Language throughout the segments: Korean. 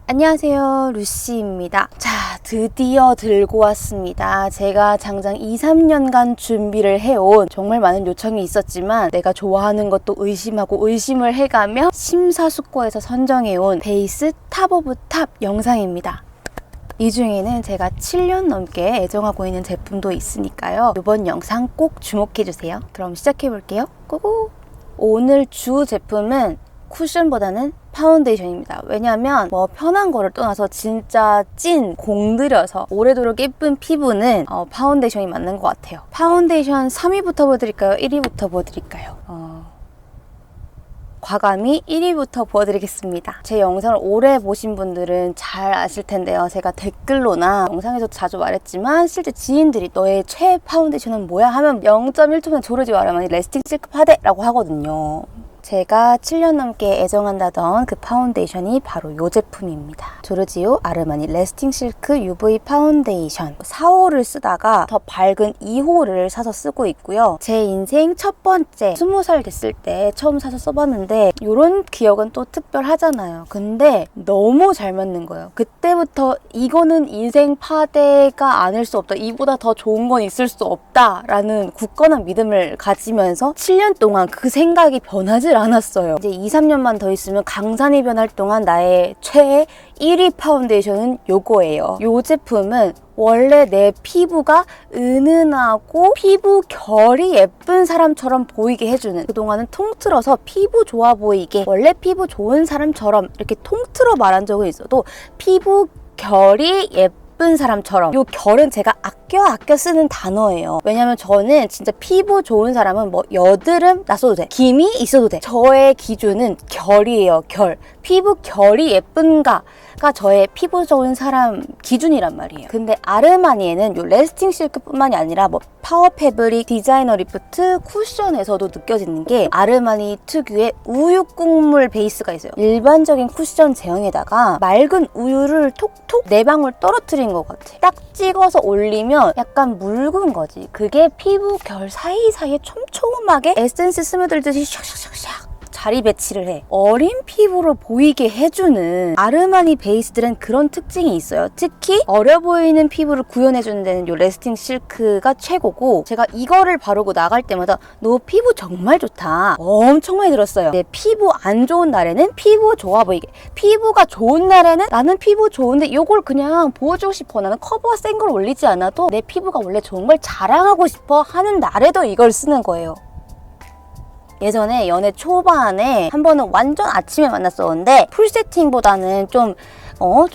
안녕하세요, 루시입니다. 자, 드디어 들고 왔습니다. 제가 장장 2-3년간 준비를 해온 정말 많은 요청이 있었지만 내가 좋아하는 것도 의심하고 의심을 해가며 심사숙고해서 선정해온 베이스 탑 오브 탑 영상입니다. 이 중에는 제가 7년 넘게 애정하고 있는 제품도 있으니까요. 이번 영상 꼭 주목해주세요. 그럼 시작해볼게요. 고고! 오늘 주 제품은 쿠션보다는 파운데이션입니다. 왜냐면 편한 거를 떠나서 진짜 찐 공들여서 오래도록 예쁜 피부는 파운데이션이 맞는 것 같아요. 파운데이션 3위부터 보여드릴까요? 1위부터 보여드릴까요? 과감히 1위부터 보여드리겠습니다. 제 영상을 오래 보신 분들은 잘 아실 텐데요. 제가 댓글로나 영상에서 자주 말했지만 실제 지인들이 너의 최애 파운데이션은 뭐야? 하면 0.1초만 조르지 말아만 레스팅 실크 파데라고 하거든요. 제가 7년 넘게 애정한다던 그 파운데이션이 바로 이 제품입니다. 조르지오 아르마니 레스팅 실크 UV 파운데이션 4호를 쓰다가 더 밝은 2호를 사서 쓰고 있고요. 제 인생 첫 번째 20살 됐을 때 처음 사서 써봤는데 이런 기억은 또 특별하잖아요. 근데 너무 잘 맞는 거예요. 그때부터 이거는 인생 파데가 아닐 수 없다. 이보다 더 좋은 건 있을 수 없다 라는 굳건한 믿음을 가지면서 7년 동안 그 생각이 변하지 않았어요. 이제 2-3년만 더 있으면 강산이 변할 동안 나의 최애 1위 파운데이션은 요거예요. 요 제품은 원래 내 피부가 은은하고 피부 결이 예쁜 사람처럼 보이게 해주는, 그동안은 통틀어서 피부 좋아 보이게 원래 피부 좋은 사람처럼 이렇게 통틀어 말한 적은 있어도 피부 결이 예쁜 사람처럼, 요 결은 제가 아껴 쓰는 단어예요. 왜냐면 저는 진짜 피부 좋은 사람은 여드름 났어도 돼, 김이 있어도 돼. 저의 기준은 결이에요. 결. 피부 결이 예쁜가가 저의 피부 좋은 사람 기준이란 말이에요. 근데 아르마니에는 요 레스팅 실크뿐만이 아니라 파워 패브릭, 디자이너 리프트, 쿠션에서도 느껴지는 게 아르마니 특유의 우유 국물 베이스가 있어요. 일반적인 쿠션 제형에다가 맑은 우유를 톡톡 4방울 떨어뜨린 것 같아. 딱 찍어서 올리면 약간 묽은 거지. 그게 피부 결 사이사이에 촘촘하게 에센스 스며들듯이 샥샥샥샥 자리 배치를 해. 어린 피부로 보이게 해주는 아르마니 베이스들은 그런 특징이 있어요. 특히 어려 보이는 피부를 구현해주는 데는 요 레스팅 실크가 최고고, 제가 이거를 바르고 나갈 때마다 너 피부 정말 좋다 엄청 많이 들었어요. 내 피부 안 좋은 날에는 피부 좋아 보이게, 피부가 좋은 날에는 나는 피부 좋은데 요걸 그냥 보여주고 싶어, 나는 커버가 센 걸 올리지 않아도 내 피부가 원래 좋은 걸 자랑하고 싶어 하는 날에도 이걸 쓰는 거예요. 예전에 연애 초반에 한 번은 완전 아침에 만났었는데 풀 세팅보다는 좀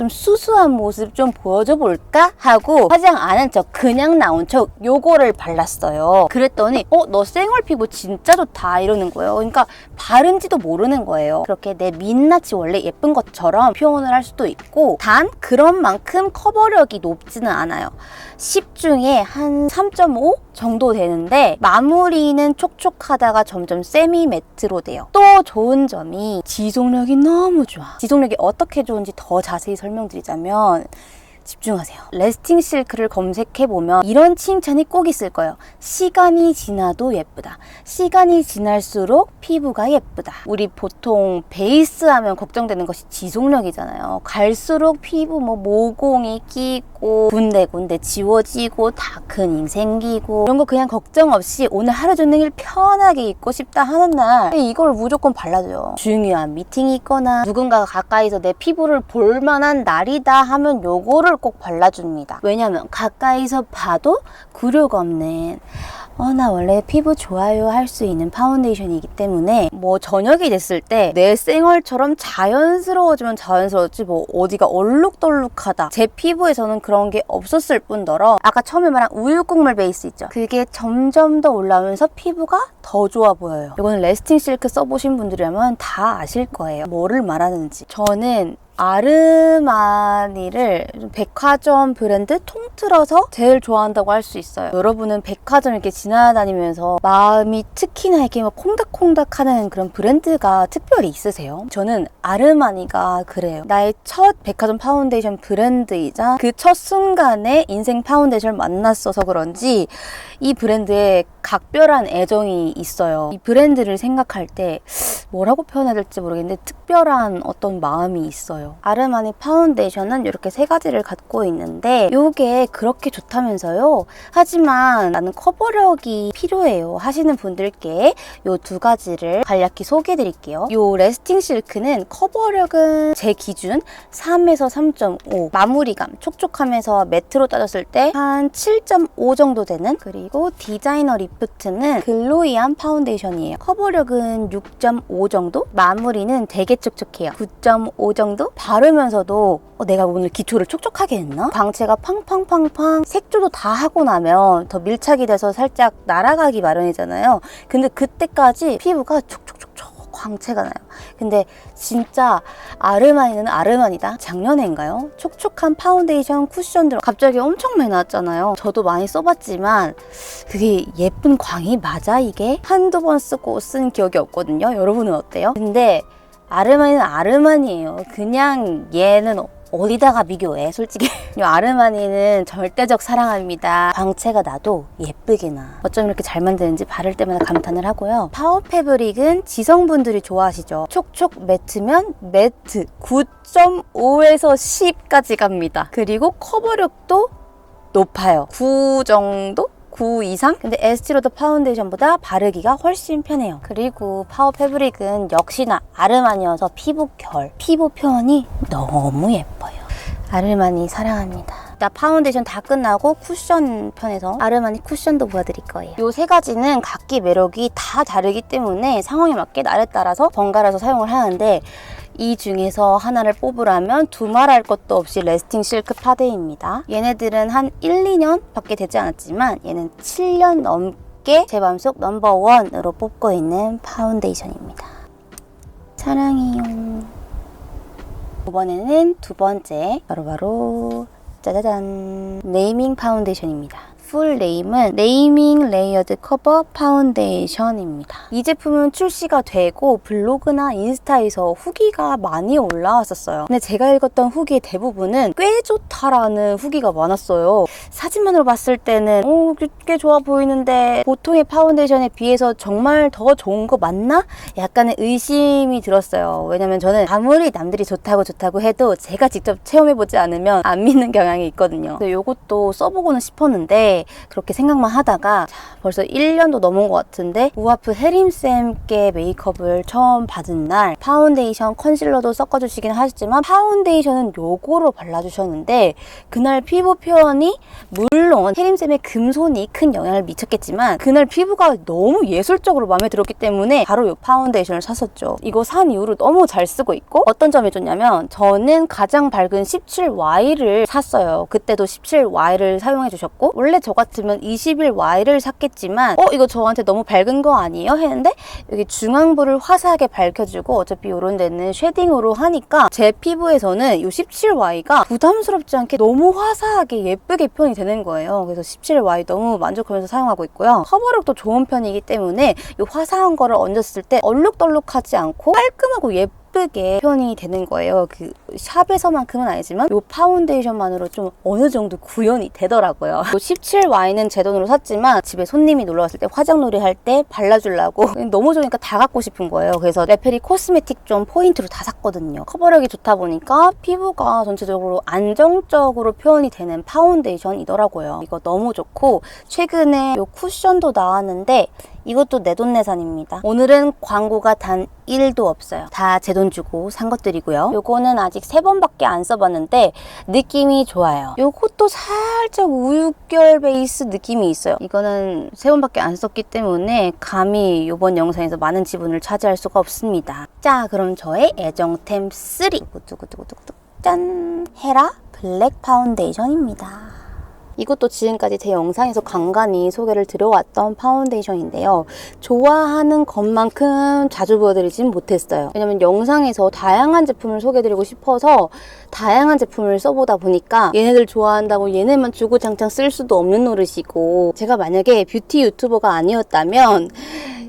수수한 모습 좀 보여줘 볼까 하고 화장 안 한 척 그냥 나온 척 요거를 발랐어요. 그랬더니 너 생얼 피부 진짜 좋다 이러는 거예요. 그러니까 바른지도 모르는 거예요. 그렇게 내 민낯이 원래 예쁜 것처럼 표현을 할 수도 있고, 단 그런 만큼 커버력이 높지는 않아요. 10 중에 한 3.5 정도 되는데 마무리는 촉촉하다가 점점 세미 매트로 돼요. 또 좋은 점이 지속력이 너무 좋아. 지속력이 어떻게 좋은지 더 자세히 설명드리자면, 집중하세요. 레스팅 실크를 검색해보면 이런 칭찬이 꼭 있을 거예요. 시간이 지나도 예쁘다. 시간이 지날수록 피부가 예쁘다. 우리 보통 베이스 하면 걱정되는 것이 지속력이잖아요. 갈수록 피부 모공이 끼고 군데군데 지워지고 다크닝 생기고 이런 거 그냥 걱정 없이 오늘 하루 종일 편하게 입고 싶다 하는 날 이걸 무조건 발라줘요. 중요한 미팅이 있거나 누군가가 가까이서 내 피부를 볼 만한 날이다 하면 요거를 꼭 발라줍니다. 왜냐면 가까이서 봐도 굴욕 없는 나 원래 피부 좋아요 할 수 있는 파운데이션이기 때문에 저녁이 됐을 때 내 생얼처럼 자연스러워지면 자연스러웠지 어디가 얼룩덜룩하다, 제 피부에서는 그런 게 없었을 뿐더러 아까 처음에 말한 우유 국물 베이스 있죠? 그게 점점 더 올라오면서 피부가 더 좋아 보여요. 이거는 레스팅 실크 써보신 분들이라면 다 아실 거예요. 뭐를 말하는지. 저는 아르마니를 백화점 브랜드 통틀어서 제일 좋아한다고 할 수 있어요. 여러분은 백화점 이렇게 지나다니면서 마음이 특히나 이렇게 콩닥콩닥하는 그런 브랜드가 특별히 있으세요? 저는 아르마니가 그래요. 나의 첫 백화점 파운데이션 브랜드이자 그 첫 순간에 인생 파운데이션을 만났어서 그런지 이 브랜드에 각별한 애정이 있어요. 이 브랜드를 생각할 때 뭐라고 표현해야 될지 모르겠는데 특별한 어떤 마음이 있어요. 예뻐요. 아르마니 파운데이션은 이렇게 세 가지를 갖고 있는데 이게 그렇게 좋다면서요? 하지만 나는 커버력이 필요해요 하시는 분들께 이 두 가지를 간략히 소개해드릴게요. 이 레스팅 실크는 커버력은 제 기준 3에서 3.5, 마무리감, 촉촉하면서 매트로 따졌을 때 한 7.5 정도 되는, 그리고 디자이너 리프트는 글로이한 파운데이션이에요. 커버력은 6.5 정도, 마무리는 되게 촉촉해요. 9.5 정도? 바르면서도 내가 오늘 기초를 촉촉하게 했나? 광채가 팡팡팡팡, 색조도 다 하고 나면 더 밀착이 돼서 살짝 날아가기 마련이잖아요. 근데 그때까지 피부가 촉촉촉촉 광채가 나요. 근데 진짜 아르마니는 아르마니다. 작년에인가요? 촉촉한 파운데이션 쿠션들 갑자기 엄청 많이 나왔잖아요. 저도 많이 써봤지만 그게 예쁜 광이 맞아 이게? 한두 번 쓰고 쓴 기억이 없거든요. 여러분은 어때요? 근데 아르마니는 아르마니예요. 그냥 얘는 어디다가 비교해 솔직히. 이 아르마니는 절대적 사랑합니다. 광채가 나도 예쁘게 나. 어쩜 이렇게 잘 만드는지 바를 때마다 감탄을 하고요. 파워 패브릭은 지성분들이 좋아하시죠. 촉촉 매트면 매트 9.5에서 10까지 갑니다. 그리고 커버력도 높아요. 9 정도? 9 이상? 근데 에스티로더 파운데이션보다 바르기가 훨씬 편해요. 그리고 파워 패브릭은 역시나 아르마니여서 피부 표현이 너무 예뻐요. 아르마니 사랑합니다. 나 파운데이션 다 끝나고 쿠션 편에서 아르마니 쿠션도 보여드릴 거예요. 이 세 가지는 각기 매력이 다 다르기 때문에 상황에 맞게 날에 따라서 번갈아서 사용을 하는데, 이 중에서 하나를 뽑으라면 두말할 것도 없이 레스팅 실크 파데입니다. 얘네들은 한 1, 2년 밖에 되지 않았지만 얘는 7년 넘게 제 맘속 넘버원으로 뽑고 있는 파운데이션입니다. 사랑해요. 이번에는 두 번째, 바로 짜자잔, 네이밍 파운데이션입니다. 풀 네임은 네이밍 레이어드 커버 파운데이션입니다. 이 제품은 출시가 되고 블로그나 인스타에서 후기가 많이 올라왔었어요. 근데 제가 읽었던 후기의 대부분은 꽤 좋다라는 후기가 많았어요. 사진만으로 봤을 때는 꽤 좋아 보이는데 보통의 파운데이션에 비해서 정말 더 좋은 거 맞나? 약간의 의심이 들었어요. 왜냐면 저는 아무리 남들이 좋다고 해도 제가 직접 체험해보지 않으면 안 믿는 경향이 있거든요. 그래서 이것도 써보고는 싶었는데 그렇게 생각만 하다가 벌써 1년도 넘은 것 같은데, 우아프 혜림쌤께 메이크업을 처음 받은 날 파운데이션 컨실러도 섞어주시긴 하셨지만 파운데이션은 요거로 발라주셨는데, 그날 피부 표현이 물론 혜림쌤의 금손이 큰 영향을 미쳤겠지만 그날 피부가 너무 예술적으로 마음에 들었기 때문에 바로 이 파운데이션을 샀었죠. 이거 산 이후로 너무 잘 쓰고 있고, 어떤 점이 좋냐면 저는 가장 밝은 17Y를 샀어요. 그때도 17Y를 사용해 주셨고, 원래 저 같으면 21Y를 샀겠지만 이거 저한테 너무 밝은 거 아니에요? 했는데 여기 중앙부를 화사하게 밝혀주고 어차피 이런 데는 쉐딩으로 하니까 제 피부에서는 이 17Y가 부담스럽지 않게 너무 화사하게 예쁘게 표현이 되는 거예요. 그래서 17Y 너무 만족하면서 사용하고 있고요. 커버력도 좋은 편이기 때문에 이 화사한 거를 얹었을 때 얼룩덜룩하지 않고 깔끔하고 예쁘게 표현이 되는 거예요. 그 샵에서만큼은 아니지만 이 파운데이션만으로 좀 어느 정도 구현이 되더라고요. 17Y는 제 돈으로 샀지만 집에 손님이 놀러 왔을 때 화장놀이 할 때 발라주려고 너무 좋으니까 다 갖고 싶은 거예요. 그래서 레페리 코스메틱 좀 포인트로 다 샀거든요. 커버력이 좋다 보니까 피부가 전체적으로 안정적으로 표현이 되는 파운데이션이더라고요. 이거 너무 좋고, 최근에 이 쿠션도 나왔는데 이것도 내돈내산입니다. 오늘은 광고가 단 1도 없어요. 다 제 돈 주고 산 것들이고요. 요거는 아직 3번밖에 안 써봤는데 느낌이 좋아요. 요것도 살짝 우유결 베이스 느낌이 있어요. 이거는 3번밖에 안 썼기 때문에 감히 이번 영상에서 많은 지분을 차지할 수가 없습니다. 자, 그럼 저의 애정템 3 두구두구두구두구 짠! 헤라 블랙 파운데이션입니다. 이것도 지금까지 제 영상에서 간간히 소개를 드려왔던 파운데이션인데요. 좋아하는 것만큼 자주 보여드리진 못했어요. 왜냐면 영상에서 다양한 제품을 소개해드리고 싶어서 다양한 제품을 써보다 보니까 얘네들 좋아한다고 얘네만 주구장창 쓸 수도 없는 노릇이고, 제가 만약에 뷰티 유튜버가 아니었다면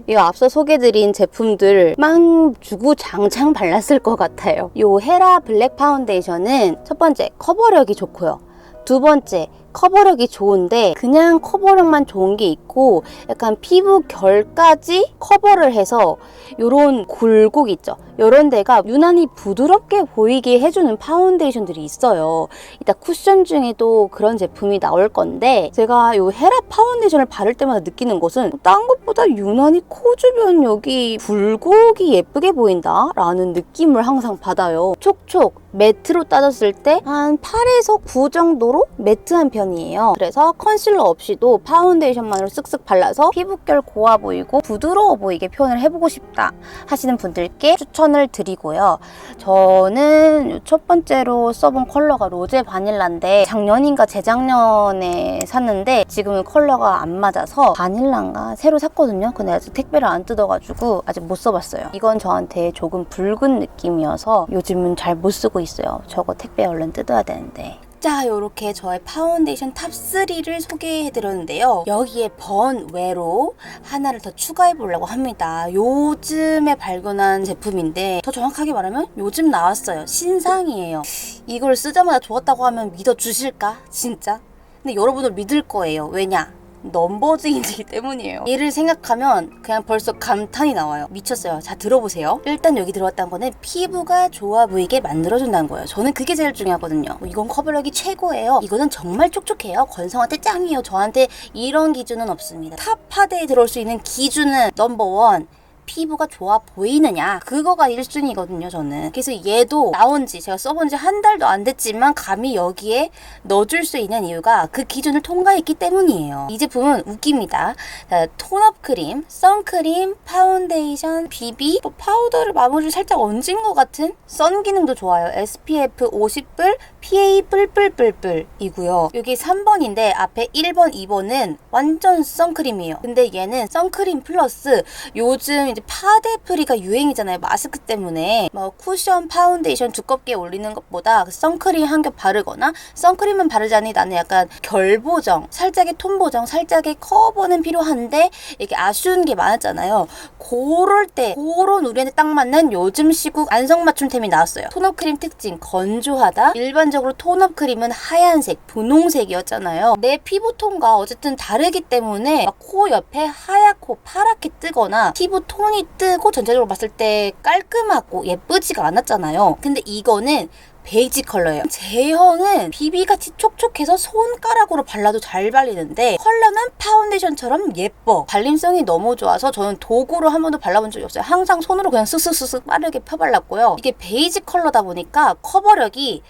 이 앞서 소개드린 제품들 막 주구장창 발랐을 것 같아요. 이 헤라 블랙 파운데이션은 첫 번째 커버력이 좋고요. 두 번째 커버력이 좋은데 그냥 커버력만 좋은 게 있고 약간 피부 결까지 커버를 해서 요런 굴곡 있죠. 요런 데가 유난히 부드럽게 보이게 해주는 파운데이션들이 있어요. 이따 쿠션 중에도 그런 제품이 나올 건데 제가 요 헤라 파운데이션을 바를 때마다 느끼는 것은 딴 것보다 유난히 코 주변 여기 굴곡이 예쁘게 보인다 라는 느낌을 항상 받아요. 촉촉 매트로 따졌을 때 한 8에서 9 정도로 매트한 편이에요. 그래서 컨실러 없이도 파운데이션만으로 쓱쓱 발라서 피부결 고와 보이고 부드러워 보이게 표현을 해보고 싶다 하시는 분들께 추천을 드리고요. 저는 첫 번째로 써본 컬러가 로제 바닐라인데 작년인가 재작년에 샀는데 지금은 컬러가 안 맞아서 바닐라인가 새로 샀거든요. 근데 아직 택배를 안 뜯어가지고 아직 못 써봤어요. 이건 저한테 조금 붉은 느낌이어서 요즘은 잘 못 쓰고 있어요. 저거 택배 얼른 뜯어야 되는데. 자, 요렇게 저의 파운데이션 탑3를 소개해드렸는데요. 여기에 번외로 하나를 더 추가해보려고 합니다. 요즘에 발견한 제품인데 더 정확하게 말하면 요즘 나왔어요. 신상이에요. 이걸 쓰자마자 좋았다고 하면 믿어주실까? 진짜? 근데 여러분들 믿을 거예요. 왜냐? 넘버즈인이기 때문이에요. 얘를 생각하면 그냥 벌써 감탄이 나와요. 미쳤어요. 자, 들어보세요. 일단 여기 들어왔다는 거는 피부가 좋아 보이게 만들어준다는 거예요. 저는 그게 제일 중요하거든요. 이건 커버력이 최고예요. 이거는 정말 촉촉해요. 건성한테 짱이에요. 저한테 이런 기준은 없습니다. 탑 파데에 들어올 수 있는 기준은 넘버원, 피부가 좋아 보이느냐, 그거가 1순위거든요 저는. 그래서 얘도 나온 지 제가 써본 지 한 달도 안 됐지만 감히 여기에 넣어줄 수 있는 이유가 그 기준을 통과했기 때문이에요. 이 제품은 웃깁니다. 자, 톤업 크림, 선크림, 파운데이션, 비비, 또 파우더를 마무리를 살짝 얹은 것 같은 선 기능도 좋아요. SPF 50뿔, PA 뿔뿔뿔뿔 이고요. 여기 3번인데 앞에 1번, 2번은 완전 선크림이에요. 근데 얘는 선크림 플러스 요즘 이제 파데프리가 유행이잖아요. 마스크 때문에 뭐 쿠션 파운데이션 두껍게 올리는 것보다 선크림 한 겹 바르거나 선크림은 바르자니 나는 약간 결 보정, 살짝의 톤 보정, 살짝의 커버는 필요한데 이렇게 아쉬운 게 많았잖아요. 그럴 때 그런 우리한테 딱 맞는 요즘 시국 안성맞춤템이 나왔어요. 톤업 크림 특징 건조하다. 일반적으로 톤업 크림은 하얀색, 분홍색이었잖아요. 내 피부톤과 어쨌든 다르기 때문에 코 옆에 하얗고 파랗게 뜨거나 피부 톤이 뜨고 전체적으로 봤을 때 깔끔하고 예쁘지가 않았잖아요. 근데 이거는 베이지 컬러예요. 제형은 비비같이 촉촉해서 손가락으로 발라도 잘 발리는데 컬러는 파운데이션처럼 예뻐. 발림성이 너무 좋아서 저는 도구로 한 번도 발라본 적이 없어요. 항상 손으로 그냥 쓱쓱쓱쓱 빠르게 펴발랐고요. 이게 베이지 컬러다 보니까 커버력이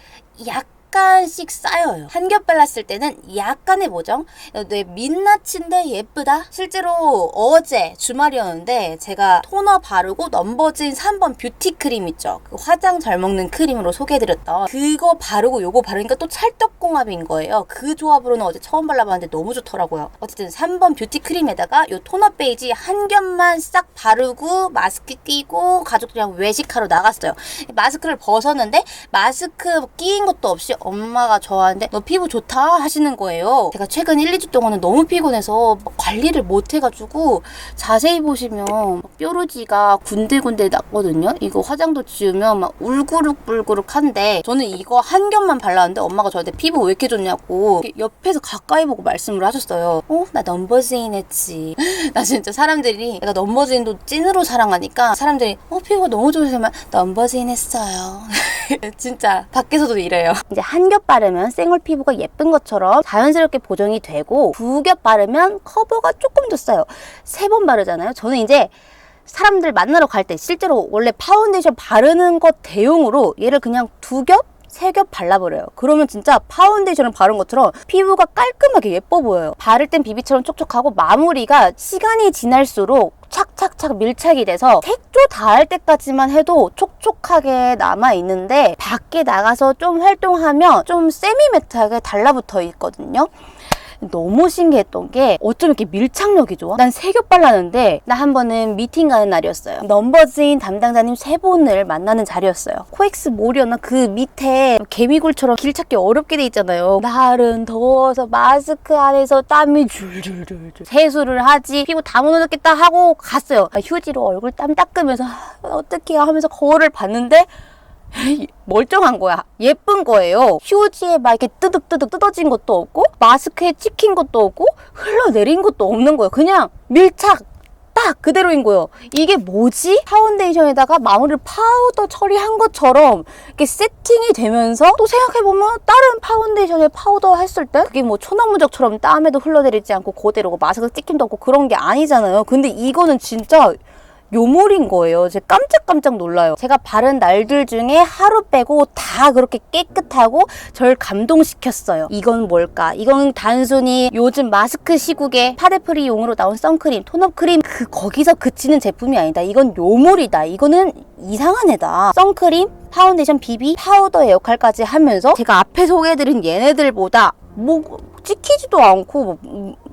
약간씩 쌓여요. 한 겹 발랐을 때는 약간의 보정. 내 민낯인데 예쁘다? 실제로 어제 주말이었는데 제가 토너 바르고 넘버즈인 3번 뷰티 크림 있죠? 그 화장 잘 먹는 크림으로 소개해드렸던 그거 바르고 요거 바르니까 또 찰떡궁합인 거예요. 그 조합으로는 어제 처음 발라봤는데 너무 좋더라고요. 어쨌든 3번 뷰티 크림에다가 요 토너 베이지 한 겹만 싹 바르고 마스크 끼고 가족들이랑 외식하러 나갔어요. 마스크를 벗었는데 마스크 끼인 것도 없이 엄마가 저한테 너 피부 좋다 하시는 거예요. 제가 최근 1, 2주 동안은 너무 피곤해서 관리를 못 해가지고 자세히 보시면 뾰루지가 군데군데 났거든요. 이거 화장도 지우면 막 울그룩불그룩한데 저는 이거 한 겹만 발랐는데 엄마가 저한테 피부 왜 이렇게 좋냐고 옆에서 가까이 보고 말씀을 하셨어요. 나 넘버즈인 했지. 나 진짜 사람들이 내가 넘버즈인도 찐으로 사랑하니까 사람들이 피부가 너무 좋으시면 넘버즈인 했어요. 진짜 밖에서도 이래요. 이제 한 겹 바르면 생얼 피부가 예쁜 것처럼 자연스럽게 보정이 되고 2겹 바르면 커버가 조금 더 싸요. 3번 바르잖아요. 저는 이제 사람들 만나러 갈 때 실제로 원래 파운데이션 바르는 것 대용으로 얘를 그냥 2겹? 3겹 발라버려요. 그러면 진짜 파운데이션을 바른 것처럼 피부가 깔끔하게 예뻐 보여요. 바를 땐 비비처럼 촉촉하고 마무리가 시간이 지날수록 착착착 밀착이 돼서 색조 닿을 때까지만 해도 촉촉하게 남아있는데 밖에 나가서 좀 활동하면 좀 세미매트하게 달라붙어 있거든요. 너무 신기했던 게 어쩜 이렇게 밀착력이 좋아? 난 3겹 발랐는데 나 한 번은 미팅 가는 날이었어요. 넘버즈인 담당자님 3분을 만나는 자리였어요. 코엑스 몰이었나? 그 밑에 개미굴처럼 길 찾기 어렵게 돼 있잖아요. 날은 더워서 마스크 안에서 땀이 줄줄줄줄 세수를 하지 피부 다 무너졌겠다 하고 갔어요. 휴지로 얼굴 땀 닦으면서 어떡해요 하면서 거울을 봤는데 멀쩡한 거야. 예쁜 거예요. 휴지에 막 이렇게 뜨득뜨득 뜯어진 것도 없고 마스크에 찍힌 것도 없고 흘러내린 것도 없는 거예요. 그냥 밀착 딱 그대로인 거예요. 이게 뭐지? 파운데이션에다가 마무리를 파우더 처리한 것처럼 이렇게 세팅이 되면서 또 생각해보면 다른 파운데이션에 파우더 했을 때 그게 뭐 초나무적처럼 땀에도 흘러내리지 않고 그대로고 마스크 찍힘도 없고 그런 게 아니잖아요. 근데 이거는 진짜 요물인 거예요. 제가 깜짝깜짝 놀라요. 제가 바른 날들 중에 하루 빼고 다 그렇게 깨끗하고 절 감동시켰어요. 이건 뭘까? 이건 단순히 요즘 마스크 시국에 파데프리용으로 나온 선크림, 톤업 크림 거기서 그치는 제품이 아니다. 이건 요물이다. 이거는 이상한 애다. 선크림, 파운데이션, 비비, 파우더의 역할까지 하면서 제가 앞에 소개해드린 얘네들보다 뭐 찍히지도 않고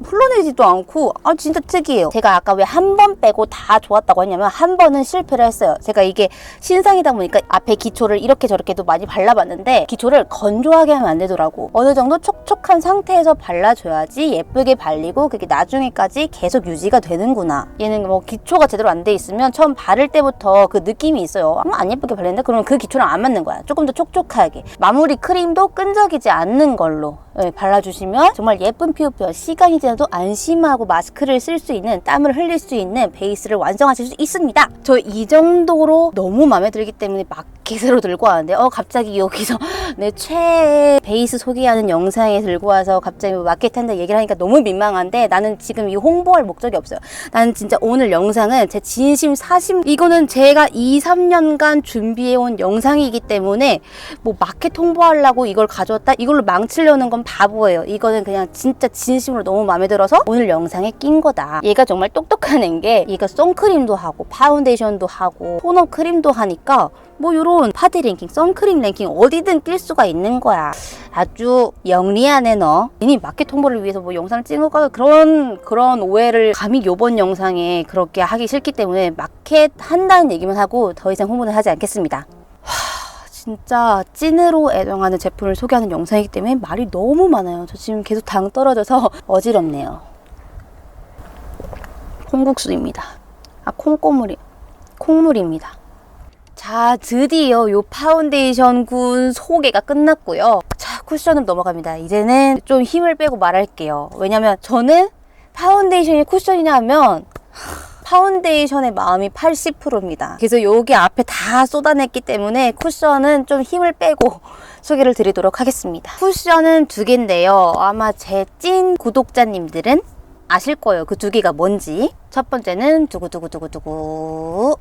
흘러내지도 않고 진짜 특이해요. 제가 아까 왜 한 번 빼고 다 좋았다고 했냐면 한 번은 실패를 했어요. 제가 이게 신상이다 보니까 앞에 기초를 이렇게 저렇게도 많이 발라봤는데 기초를 건조하게 하면 안 되더라고. 어느 정도 촉촉한 상태에서 발라줘야지 예쁘게 발리고 그게 나중에까지 계속 유지가 되는구나. 얘는 뭐 기초가 제대로 안 돼 있으면 처음 바를 때부터 그 느낌이 있어요. 안 예쁘게 발렸는데 그러면 그 기초랑 안 맞는 거야. 조금 더 촉촉하게. 마무리 크림도 끈적이지 않는 걸로 발라주시면 정말 예쁜 피부 표현, 시간이 지나도 안심하고 마스크를 쓸 수 있는, 땀을 흘릴 수 있는 베이스를 완성하실 수 있습니다. 저 이 정도로 너무 마음에 들기 때문에 마켓으로 들고 왔는데 갑자기 여기서 내 최애 베이스 소개하는 영상에 들고 와서 갑자기 마켓 한다 얘기를 하니까 너무 민망한데 나는 지금 이 홍보할 목적이 없어요. 나는 진짜 오늘 영상은 제 진심 사심, 이거는 제가 2, 3년간 준비해온 영상이기 때문에 뭐 마켓 홍보하려고 이걸 가져왔다? 이걸로 망치려는 건 바보예요. 이거는 그냥 진짜 진심으로 너무 마음에 들어서 오늘 영상에 낀 거다. 얘가 정말 똑똑한 애인 게 얘가 선크림도 하고 파운데이션도 하고 톤업 크림도 하니까 뭐 요런 파데 랭킹, 선크림 랭킹 어디든 낄 수가 있는 거야. 아주 영리한 애 너. 괜히 마켓 홍보를 위해서 뭐 영상을 찍은 거가 그런 오해를 감히 요번 영상에 그렇게 하기 싫기 때문에 마켓 한다는 얘기만 하고 더 이상 홍보는 하지 않겠습니다. 진짜 찐으로 애정하는 제품을 소개하는 영상이기 때문에 말이 너무 많아요. 저 지금 계속 당 떨어져서 어지럽네요. 콩국수입니다. 콩물입니다. 자, 드디어 요 파운데이션군 소개가 끝났고요. 자, 쿠션으로 넘어갑니다. 이제는 좀 힘을 빼고 말할게요. 왜냐면 저는 파운데이션이 쿠션이냐 하면 파운데이션의 마음이 80%입니다. 그래서 여기 앞에 다 쏟아냈기 때문에 쿠션은 좀 힘을 빼고 소개를 드리도록 하겠습니다. 쿠션은 두 개인데요. 아마 제 찐 구독자님들은 아실 거예요. 그 두 개가 뭔지. 첫 번째는 두구두구두구두구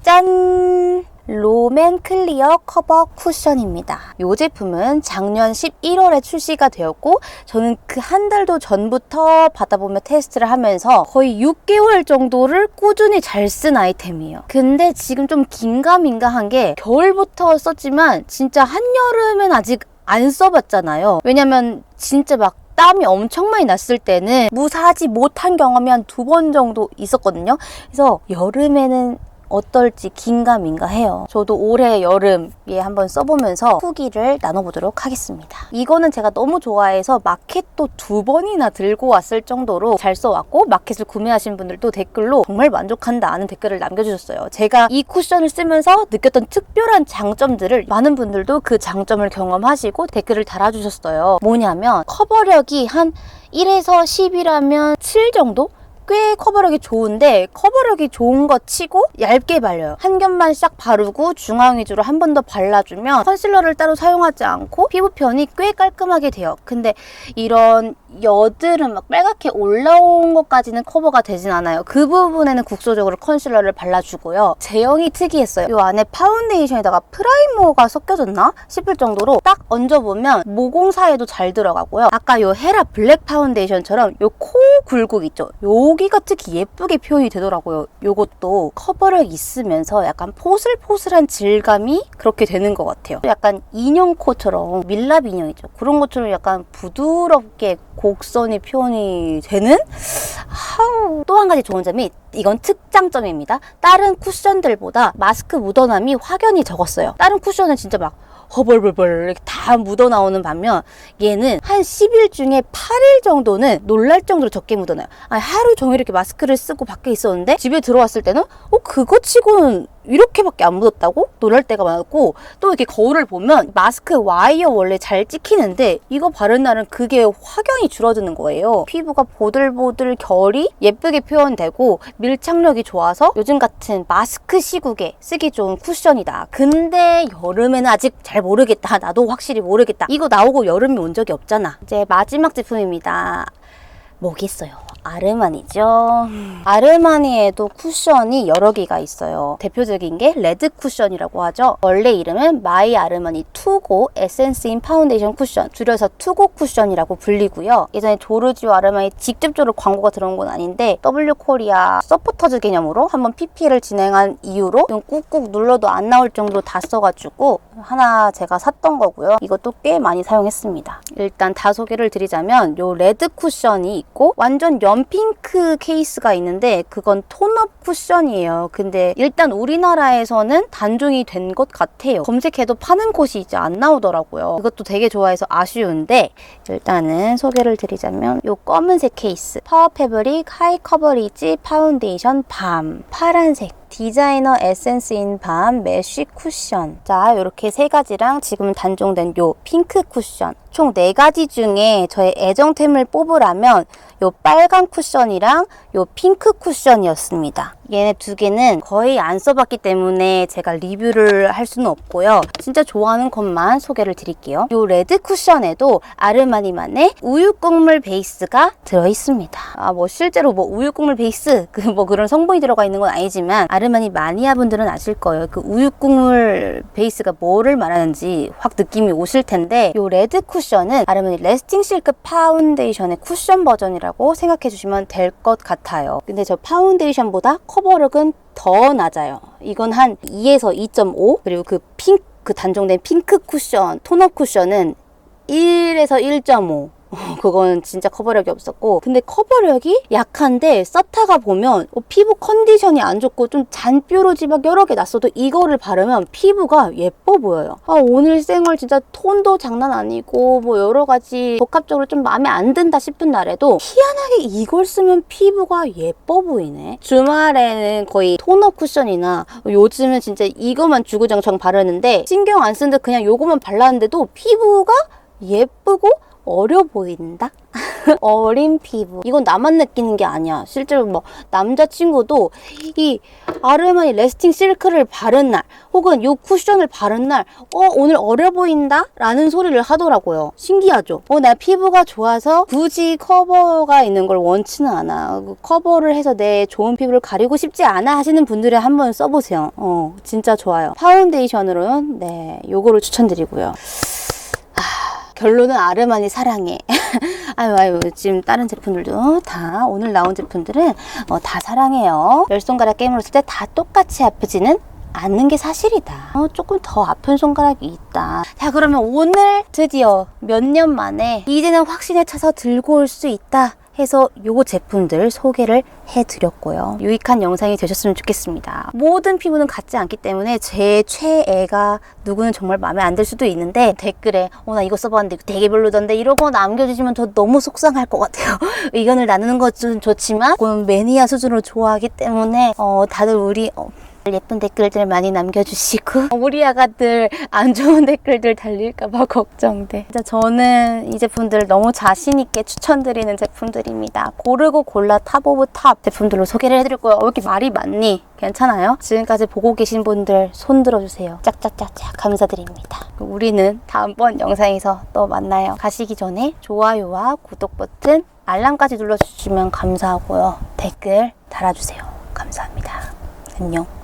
짠! 롬앤 클리어 커버 쿠션입니다. 이 제품은 작년 11월에 출시가 되었고 저는 그 한 달도 전부터 받아보며 테스트를 하면서 거의 6개월 정도를 꾸준히 잘 쓴 아이템이에요. 근데 지금 좀 긴가민가한 게 겨울부터 썼지만 진짜 한여름엔 아직 안 써봤잖아요. 왜냐면 진짜 막 땀이 엄청 많이 났을 때는 무사하지 못한 경험이 한 2번 정도 있었거든요. 그래서 여름에는 어떨지 긴가민가해요. 저도 올해 여름에 한번 써보면서 후기를 나눠보도록 하겠습니다. 이거는 제가 너무 좋아해서 마켓도 2번이나 들고 왔을 정도로 잘 써왔고 마켓을 구매하신 분들도 댓글로 정말 만족한다는 댓글을 남겨주셨어요. 제가 이 쿠션을 쓰면서 느꼈던 특별한 장점들을 많은 분들도 그 장점을 경험하시고 댓글을 달아주셨어요. 뭐냐면 커버력이 한 1에서 10이라면 7 정도? 꽤 커버력이 좋은데 커버력이 좋은 거 치고 얇게 발려요. 한 겹만 싹 바르고 중앙 위주로 한 번 더 발라주면 컨실러를 따로 사용하지 않고 피부 표현이 꽤 깔끔하게 돼요. 근데 이런 여드름 막 빨갛게 올라온 것까지는 커버가 되진 않아요. 그 부분에는 국소적으로 컨실러를 발라주고요. 제형이 특이했어요. 이 안에 파운데이션에다가 프라이머가 섞여졌나 싶을 정도로 딱 얹어보면 모공사에도 잘 들어가고요. 아까 이 헤라 블랙 파운데이션처럼 이 코 굴곡 있죠? 여기가 특히 예쁘게 표현이 되더라고요. 이것도 커버력 있으면서 약간 포슬포슬한 질감이 그렇게 되는 것 같아요. 약간 인형코처럼 밀랍 인형이죠. 그런 것처럼 약간 부드럽게 곡선이 표현이 되는? 또 한 가지 좋은 점이 이건 특장점입니다. 다른 쿠션들보다 마스크 묻어남이 확연히 적었어요. 다른 쿠션은 진짜 막 허벌벌벌 이렇게 다 묻어나오는 반면 얘는 한 10일 중에 8일 정도는 놀랄 정도로 적게 묻어나요. 아니, 하루 종일 이렇게 마스크를 쓰고 밖에 있었는데 집에 들어왔을 때는 그거 치고는 이렇게밖에 안 묻었다고? 놀랄 때가 많았고, 또 이렇게 거울을 보면 마스크 와이어 원래 잘 찍히는데 이거 바른 날은 그게 확연히 줄어드는 거예요. 피부가 보들보들 결이 예쁘게 표현되고 밀착력이 좋아서 요즘 같은 마스크 시국에 쓰기 좋은 쿠션이다. 근데 여름에는 아직 잘 모르겠다. 나도 확실히 모르겠다. 이거 나오고 여름이 온 적이 없잖아. 이제 마지막 제품입니다. 뭐겠어요? 아르마니죠. 아르마니에도 쿠션이 여러 개가 있어요. 대표적인 게 레드 쿠션이라고 하죠. 원래 이름은 마이 아르마니 투고 에센스 인 파운데이션 쿠션, 줄여서 투고 쿠션이라고 불리고요. 예전에 조르지오 아르마니 직접적으로 광고가 들어온 건 아닌데 W 코리아 서포터즈 개념으로 한번 PPL을 진행한 이후로 꾹꾹 눌러도 안 나올 정도로 다 써가지고 하나 제가 샀던 거고요. 이것도 꽤 많이 사용했습니다. 일단 다 소개를 드리자면 요 레드 쿠션이 있고 완전 연핑크 케이스가 있는데 그건 톤업 쿠션이에요. 근데 일단 우리나라에서는 단종이 된 것 같아요. 검색해도 파는 곳이 이제 안 나오더라고요. 이것도 되게 좋아해서 아쉬운데 일단은 소개를 드리자면 요 검은색 케이스 파워 패브릭 하이 커버리지 파운데이션 밤 파란색 디자이너 에센스인 밤 메쉬 쿠션. 자, 이렇게 세 가지랑 지금 단종된 요 핑크 쿠션. 총 4가지 중에 저의 애정템을 뽑으라면 요 빨간 쿠션이랑 요 핑크 쿠션이었습니다. 얘네 두 개는 거의 안 써봤기 때문에 제가 리뷰를 할 수는 없고요. 진짜 좋아하는 것만 소개를 드릴게요. 요 레드 쿠션에도 아르마니만의 우유 곡물 베이스가 들어있습니다. 실제로 우유 곡물 베이스 그런 성분이 들어가 있는 건 아니지만 아르마니 마니아 분들은 아실 거예요. 그 우유 곡물 베이스가 뭐를 말하는지 확 느낌이 오실 텐데 요 레드 쿠션은 아르마니 레스팅 실크 파운데이션의 쿠션 버전이라고 생각해 주시면 될 것 같아요. 근데 저 파운데이션보다 커버력은 더 낮아요. 이건 한 2에서 2.5 그리고 그 단종된 핑크 쿠션, 톤업 쿠션은 1에서 1.5 그건 진짜 커버력이 없었고 근데 커버력이 약한데 썼다가 보면 피부 컨디션이 안 좋고 좀 잔뾰루지 막 여러 개 났어도 이거를 바르면 피부가 예뻐 보여요. 오늘 생얼 진짜 톤도 장난 아니고 여러 가지 복합적으로 좀 마음에 안 든다 싶은 날에도 희한하게 이걸 쓰면 피부가 예뻐 보이네. 주말에는 거의 톤업 쿠션이나 요즘은 진짜 이거만 주구장창 바르는데 신경 안 쓰는데 그냥 요거만 발랐는데도 피부가 예쁘고 어려 보인다? 어린 피부. 이건 나만 느끼는 게 아니야. 실제로 남자친구도 이 아르마니 레스팅 실크를 바른 날 혹은 요 쿠션을 바른 날 오늘 어려 보인다? 라는 소리를 하더라고요. 신기하죠? 나 피부가 좋아서 굳이 커버가 있는 걸 원치는 않아. 커버를 해서 내 좋은 피부를 가리고 싶지 않아 하시는 분들이 한번 써보세요. 진짜 좋아요. 파운데이션으로는 네, 요거를 추천드리고요. 결론은 아르마니 사랑해. 아유, 지금 다른 제품들도 다 오늘 나온 제품들은 다 사랑해요. 열 손가락 게임을 했을 때 다 똑같이 아프지는 않는 게 사실이다. 조금 더 아픈 손가락이 있다. 자, 그러면 오늘 드디어 몇 년 만에 이제는 확신에 차서 들고 올 수 있다 해서 요 제품들 소개를 해드렸고요. 유익한 영상이 되셨으면 좋겠습니다. 모든 피부는 같지 않기 때문에 제 최애가 누구는 정말 마음에 안 들 수도 있는데 댓글에 나 이거 써봤는데 이거 되게 별로던데 이런 거 남겨주시면 저 너무 속상할 것 같아요. 의견을 나누는 것은 좋지만 조금 매니아 수준으로 좋아하기 때문에 다들 우리 예쁜 댓글들 많이 남겨주시고 우리 아가들 안 좋은 댓글들 달릴까봐 걱정돼. 진짜 저는 이 제품들 너무 자신있게 추천드리는 제품들입니다. 고르고 골라 탑 오브 탑 제품들로 소개를 해드릴 거예요. 왜 이렇게 말이 많니? 괜찮아요? 지금까지 보고 계신 분들 손 들어주세요. 짝짝짝짝 감사드립니다. 우리는 다음번 영상에서 또 만나요. 가시기 전에 좋아요와 구독 버튼 알람까지 눌러주시면 감사하고요. 댓글 달아주세요. 감사합니다. 안녕.